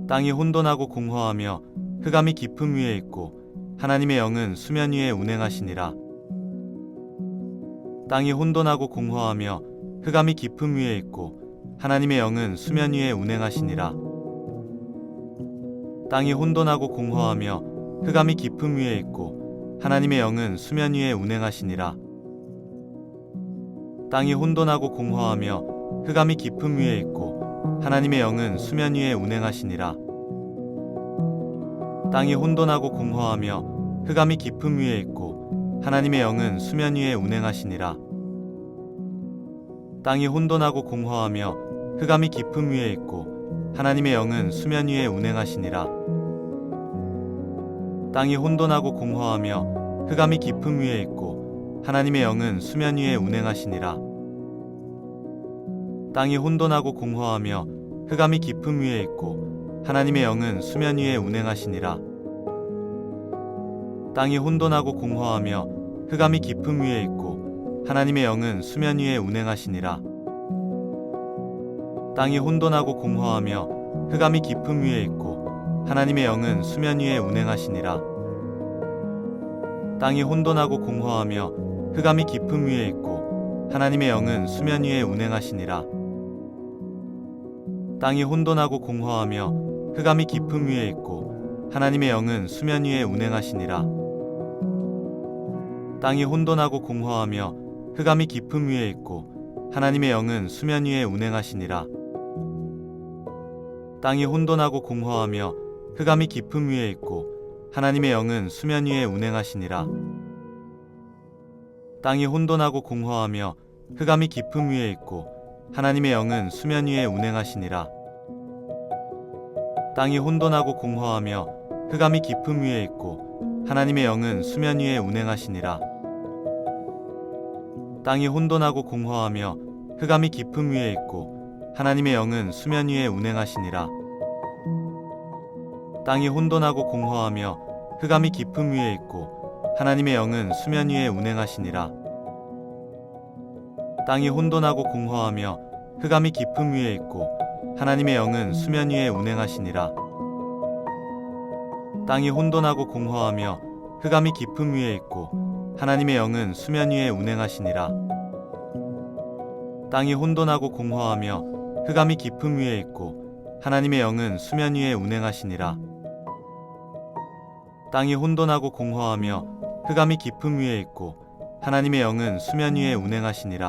땅이 혼돈하고 공허하며 흑암이 깊음 위에 있고 하나님의 영은 수면 위에 운행하시니라. 땅이 혼돈하고 공허하며 흑암이 깊음 위에 있고 하나님의 영은 수면 위에 운행하시니라. 땅이 혼돈하고 공허하며 흑암이 깊음 위에 있고 하나님의 영은 수면 위에 운행하시니라. 땅이 혼돈하고 공허하며 흑암이 깊음 위에 있고 하나님의 영은 수면 위에 운행하시니라. 땅이 혼돈하고 공허하며 흑암이 깊음 위에 있고 하나님의 영은 수면 위에 운행하시니라. 땅이 혼돈하고 공허하며 흑암이 깊음 위에 있고 하나님의 영은 수면 위에 운행하시니라. 땅이 혼돈하고 공허하며 흑암이 깊음 위에 있고 하나님의 영은 수면 위에 운행하시니라. 땅이 혼돈하고 공허하며 흑암이 깊음 위에 있고 하나님의 영은 수면 위에 운행하시니라. 땅이 혼돈하고 공허하며 흑암이 깊음 위에 있고 하나님의 영은 수면 위에 운행하시니라. 땅이 혼돈하고 공허하며 흑암이 깊음 위에 있고 하나님의 영은 수면 위에 운행하시니라. 땅이 혼돈하고 공허하며 흑암이 깊음 위에 있고 하나님의 영은 수면 위에 운행하시니라. 땅이 혼돈하고 공허하며 흑암이 깊음 위에 있고 하나님의 영은 수면 위에 운행하시니라. 땅이 혼돈하고 공허하며 흑암이 깊음 위에 있고 하나님의 영은 수면 위에 운행하시니라. 땅이 혼돈하고 공허하며 흑암이 깊음 위에 있고 하나님의 영은 수면 위에 운행하시니라. 땅이 혼돈하고 공허하며 흑암이 깊음 위에 있고 하나님의 영은 수면 위에 운행하시니라. 땅이 혼돈하고 공허하며 흑암이 깊음 위에 있고 하나님의 영은 수면 위에 운행하시니라. 땅이 혼돈하고 공허하며 흑암이 깊음 위에 있고 하나님의 영은 수면 위에 운행하시니라. 땅이 혼돈하고 공허하며 흑암이 깊음 위에 있고 하나님의 영은 수면 위에 운행하시니라. 땅이 혼돈하고 공허하며 흑암이 깊음 위에 있고 하나님의 영은 수면 위에 운행하시니라. 땅이 혼돈하고 공허하며 흑암이 깊음 위에 있고 하나님의 영은 수면 위에 운행하시니라. 땅이 혼돈하고 공허하며 흑암이 깊음 위에 있고 하나님의 영은 수면 위에 운행하시니라. 땅이 혼돈하고 공허하며 흑암이 깊음 위에 있고 하나님의 영은 수면 위에 운행하시니라.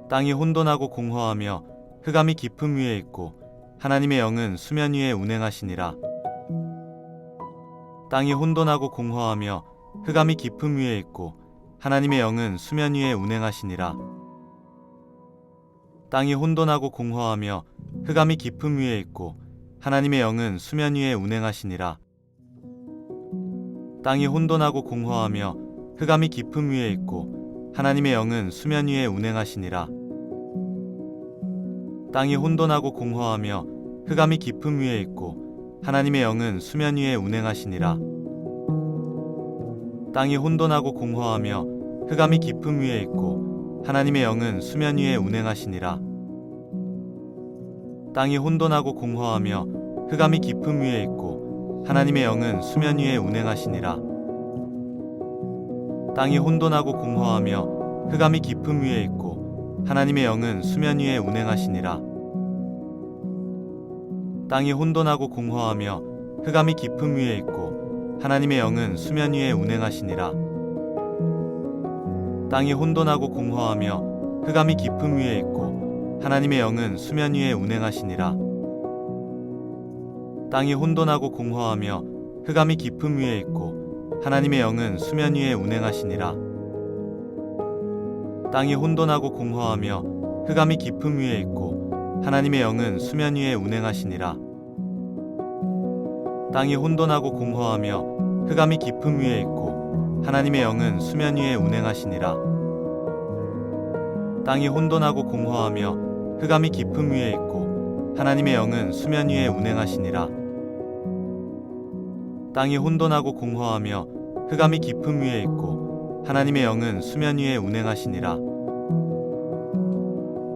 땅이 혼돈하고 공허하며 흑암이 깊음 위에 있고 하나님의 영은 수면 위에 운행하시니라. 땅이 혼돈하고 공허하며 흑암이 깊음 위에 있고 하나님의 영은 수면 위에 운행하시니라. 땅이 혼돈하고 공허하며 흑암이 깊음 위에 있고 하나님의 영은 수면 위에 운행하시니라. 땅이 혼돈하고 공허하며 흑암이 깊음 위에 있고 하나님의 영은 수면 위에 운행하시니라. 땅이 혼돈하고 공허하며 흑암이 깊음 위에 있고 하나님의 영은 수면 위에 운행하시니라. 땅이 혼돈하고 공허하며 흑암이 깊음 위에 있고 하나님의 영은 수면 위에 운행하시니라. 땅이 혼돈하고 공허하며 흑암이 깊음 위에 있고 하나님의 영은 수면 위에 운행하시니라. 땅이 혼돈하고 공허하며 흑암이 깊음 위에 있고 하나님의 영은 수면 위에 운행하시니라. 땅이 혼돈하고 공허하며 흑암이 깊음 위에 있고 하나님의 영은 수면 위에 운행하시니라. 땅이 혼돈하고 공허하며 흑암이 깊음 위에 있고 하나님의 영은 수면 위에 운행하시니라. 땅이 혼돈하고 공허하며 흑암이 깊음 위에 있고 하나님의 영은 수면 위에 운행하시니라. 땅이 혼돈하고 공허하며 흑암이 깊음 위에 있고 하나님의 영은 수면 위에 운행하시니라. 땅이 혼돈하고 공허하며 흑암이 깊음 위에 있고 하나님의 영은 수면 위에 운행하시니라. 땅이 혼돈하고 공허하며 흑암이 깊음 위에 있고 하나님의 영은 수면 위에 운행하시니라. 땅이 혼돈하고 공허하며 흑암이 깊음 위에 있고 하나님의 영은 수면 위에 운행하시니라.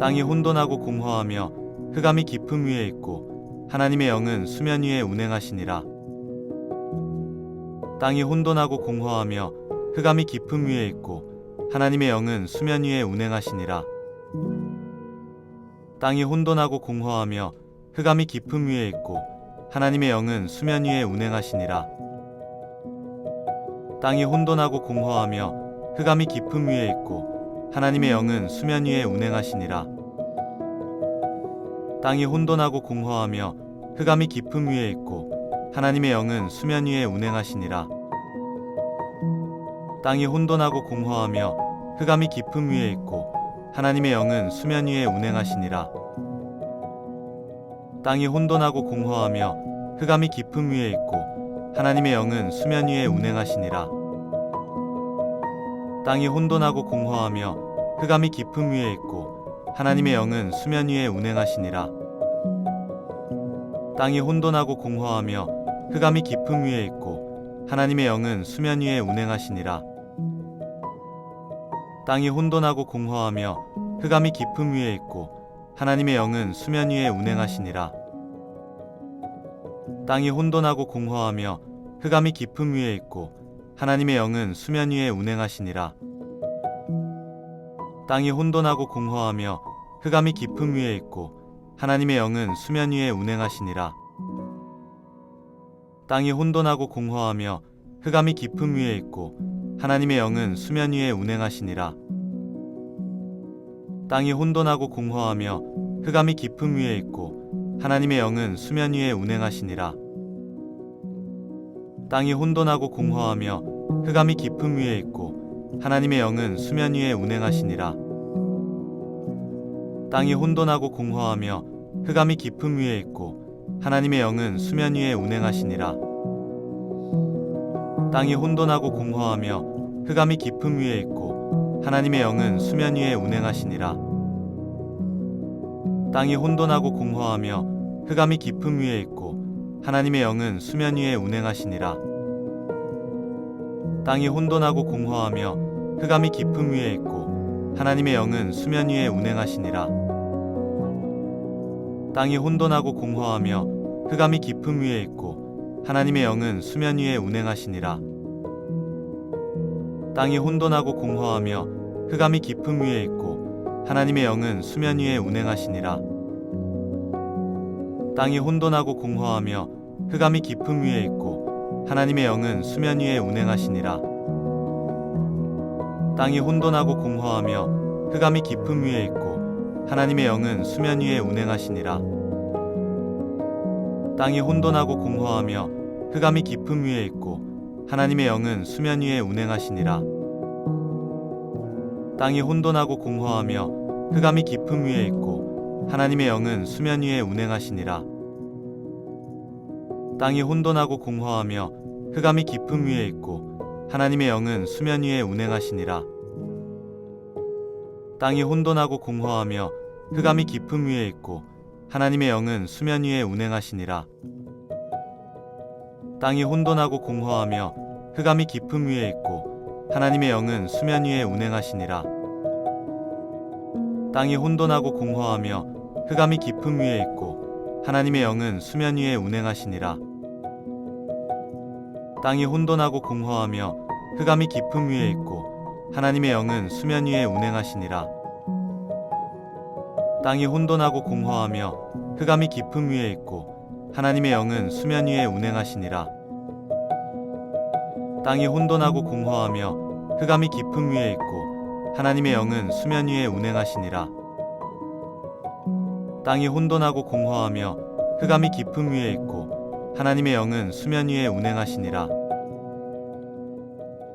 땅이 혼돈하고 공허하며 흑암이 깊음 위에 있고 하나님의 영은 수면 위에 운행하시니라. 땅이 혼돈하고 공허하며 흑암이 깊음 위에 있고 하나님의 영은 수면 위에 운행하시니라. 땅이 혼돈하고 공허하며 흑암이 깊음 위에 있고 하나님의 영은 수면 위에 운행하시니라. 땅이 혼돈하고 공허하며 흑암이 깊음 위에 있고 하나님의 영은 수면 위에 운행하시니라. 땅이 혼돈하고 공허하며 흑암이 깊음 위에 있고 하나님의 영은 수면 위에 운행하시니라. 땅이 혼돈하고 공허하며 흑암이 깊음 위에 있고 하나님의 영은 수면 위에 운행하시니라. 땅이 혼돈하고 공허하며 흑암이 깊음 위에 있고 하나님의 영은 수면 위에 운행하시니라. 땅이 혼돈하고 공허하며 흑암이 깊음 위에 있고 하나님의 영은 수면 위에 운행하시니라. 땅이 혼돈하고 공허하며 흑암이 깊음 위에 있고 하나님의 영은 수면 위에 운행하시니라. 땅이 혼돈하고 공허하며 흑암이 깊음 위에 있고 하나님의 영은 수면 위에 운행하시니라. 땅이 혼돈하고 공허하며 흑암이 깊음 위에 있고 하나님의 영은 수면 위에 운행하시니라. 땅이 혼돈하고 공허하며 흑암이 깊음 위에 있고 하나님의 영은 수면 위에 운행하시니라. 땅이 혼돈하고 공허하며 흑암이 깊음 위에 있고 하나님의 영은 수면 위에 운행하시니라. 땅이 혼돈하고 공허하며 흑암이 깊음 위에 있고 하나님의 영은 수면 위에 운행하시니라. 땅이 혼돈하고 공허하며 흑암이 깊음 위에 있고 하나님의 영은 수면 위에 운행하시니라. 땅이 혼돈하고 공허하며 흑암이 깊음 위에 있고 하나님의 영은 수면 위에 운행하시니라. 땅이 혼돈하고 공허하며 흑암이 깊음 위에 있고 하나님의 영은 수면 위에 운행하시니라. 땅이 혼돈하고 공허하며 흑암이 깊음 위에 있고 하나님의 영은 수면 위에 운행하시니라. 땅이 혼돈하고 공허하며 흑암이 깊음 위에 있고 하나님의 영은 수면 위에 운행하시니라. 땅이 혼돈하고 공허하며 흑암이 깊음 위에 있고 하나님의 영은 수면 위에 운행하시니라. 땅이 혼돈하고 공허하며 흑암이 깊음 위에 있고 하나님의 영은 수면 위에 운행하시니라. 땅이 혼돈하고 공허하며 흑암이 깊음 위에 있고 하나님의 영은 수면 위에 운행하시니라. 땅이 혼돈하고 공허하며 흑암이 깊음 위에 있고 하나님의 영은 수면 위에 운행하시니라. 땅이 혼돈하고 공허하며 흑암이 깊음 위에 있고 하나님의 영은 수면 위에 운행하시니라. 땅이 혼돈하고 공허하며 흑암이 깊음 위에 있고 하나님의 영은 수면 위에 운행하시니라. 땅이 혼돈하고 공허하며 흑암이 깊음 위에 있고 하나님의 영은 수면 위에 운행하시니라. 땅이 혼돈하고 공허하며 흑암이 깊음 위에 있고 하나님의 영은 수면 위에 운행하시니라. 땅이 혼돈하고 공허하며 흑암이 깊음 위에 있고 하나님의 영은 수면 위에 운행하시니라. 땅이 혼돈하고 공허하며 흑암이 깊음 위에 있고 하나님의 영은 수면 위에 운행하시니라. 땅이 혼돈하고 공허하며 흑암이 깊음 위에 있고 하나님의 영은 수면 위에 운행하시니라. 땅이 혼돈하고 공허하며 흑암이 깊음 위에 있고 하나님의 영은 수면 위에 운행하시니라. 땅이 혼돈하고 공허하며 흑암이 깊음 위에 있고 하나님의 영은 수면 위에 운행하시니라. 땅이 혼돈하고 공허하며 흑암이 깊음 위에 있고 하나님의 영은 수면 위에 운행하시니라.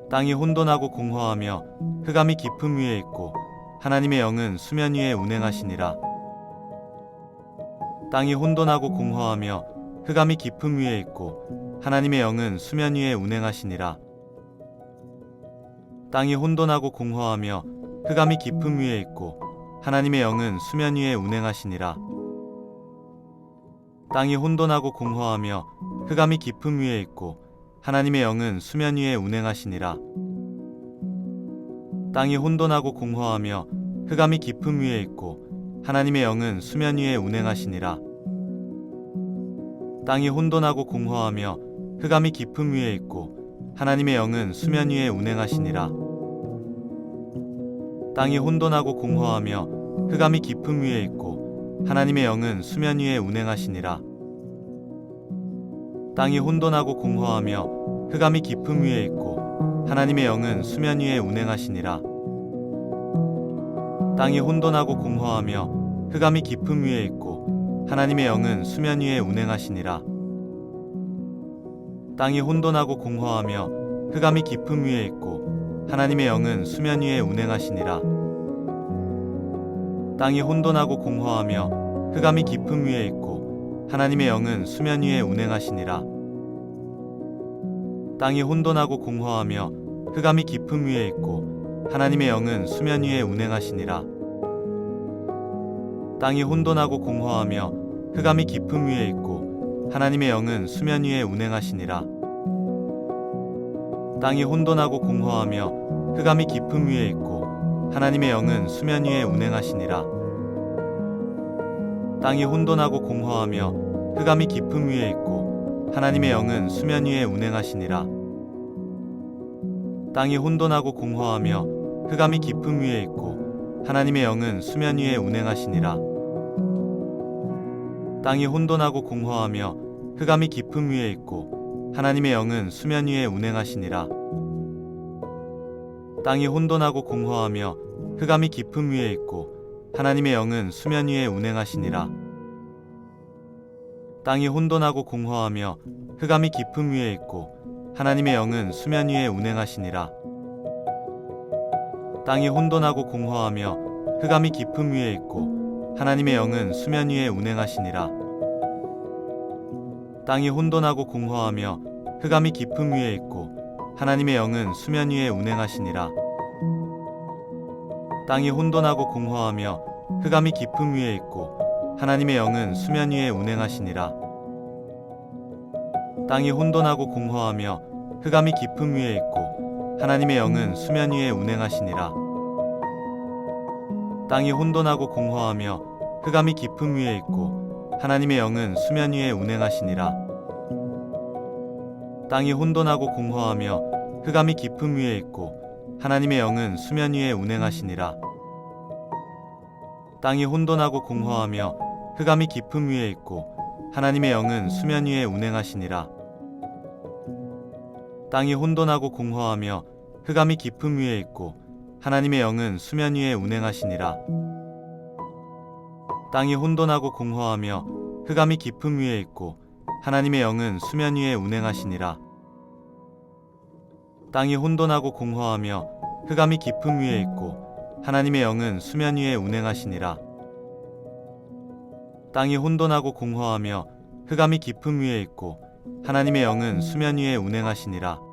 땅이 혼돈하고 공허하며 흑암이 깊음 위에 있고 하나님의 영은 수면 위에 운행하시니라. 땅이 혼돈하고 공허하며 흑암이 깊음 위에 있고 하나님의 영은 수면 위에 운행하시니라. 땅이 혼돈하고 공허하며 흑암이 깊음 위에 있고 하나님의 영은 수면 위에 운행하시니라. 땅이 혼돈하고 공허하며 흑암이 깊음 위에 있고 하나님의 영은 수면 위에 운행하시니라. 땅이 혼돈하고 공허하며 흑암이 깊음 위에 있고 하나님의 영은 수면 위에 운행하시니라. 땅이 혼돈하고 공허하며 흑암이 깊음 위에 있고 하나님의 영은 수면 위에 운행하시니라. 땅이 혼돈하고 공허하며 흑암이 깊음 위에 있고 하나님의 영은 수면 위에 운행하시니라. 땅이 혼돈하고 공허하며 흑암이 깊음 위에 있고 하나님의 영은 수면 위에 운행하시니라. 땅이 혼돈하고 공허하며 흑암이 깊음 위에 있고 하나님의 영은 수면 위에 운행하시니라. 땅이 혼돈하고 공허하며 흑암이 깊음 위에 있고 하나님의 영은 수면 위에 운행하시니라. 땅이 혼돈하고 공허하며 흑암이 깊음 위에 있고 하나님의 영은 수면 위에 운행하시니라. 땅이 혼돈하고 공허하며 흑암이 깊음 위에 있고 하나님의 영은 수면 위에 운행하시니라. 땅이 혼돈하고 공허하며 흑암이 깊음 위에 있고 하나님의 영은 수면 위에 운행하시니라. 땅이 혼돈하고 공허하며 흑암이 깊음 위에 있고 하나님의 영은 수면 위에 운행하시니라. 땅이 혼돈하고 공허하며 흑암이 깊음 위에 있고 하나님의 영은 수면 위에 운행하시니라. 땅이 혼돈하고 공허하며 흑암이 깊음 위에 있고 하나님의 영은 수면 위에 운행하시니라. 땅이 혼돈하고 공허하며 흑암이 깊음 위에 있고 하나님의 영은 수면 위에 운행하시니라. 땅이 혼돈하고 공허하며 흑암이 깊음 위에 있고 하나님의 영은 수면 위에 운행하시니라. 땅이 혼돈하고 공허하며 흑암이 깊음 위에 있고 하나님의 영은 수면 위에 운행하시니라. 땅이 혼돈하고 공허하며 흑암이 깊음 위에 있고 하나님의 영은 수면 위에 운행하시니라. 땅이 혼돈하고 공허하며 흑암이 깊음 위에 있고 하나님의 영은 수면 위에 운행하시니라. 땅이 혼돈하고 공허하며 흑암이 깊음 위에 있고 하나님의 영은 수면 위에 운행하시니라. 땅이 혼돈하고 공허하며 흑암이 깊음 위에 있고 하나님의 영은 수면 위에 운행하시니라. 땅이 혼돈하고 공허하며 흑암이 깊음 위에 있고 하나님의 영은 수면 위에 운행하시니라. 땅이 혼돈하고 공허하며 흑암이 깊음 위에 있고 하나님의 영은 수면 위에 운행하시니라. 땅이 혼돈하고 공허하며 흑암이 깊음 위에 있고 하나님의 영은 수면 위에 운행하시니라. 땅이 혼돈하고 공허하며 흑암이 깊음 위에 있고 하나님의 영은 수면 위에 운행하시니라. 땅이 혼돈하고 공허하며 흑암이 깊음 위에 있고 하나님의 영은 수면 위에 운행하시니라. 땅이 혼돈하고 공허하며 흑암이 깊음 위에 있고 하나님의 영은 수면 위에 운행하시니라. 땅이 혼돈하고 공허하며 흑암이 깊음 위에 있고 하나님의 영은 수면 위에 운행하시니라.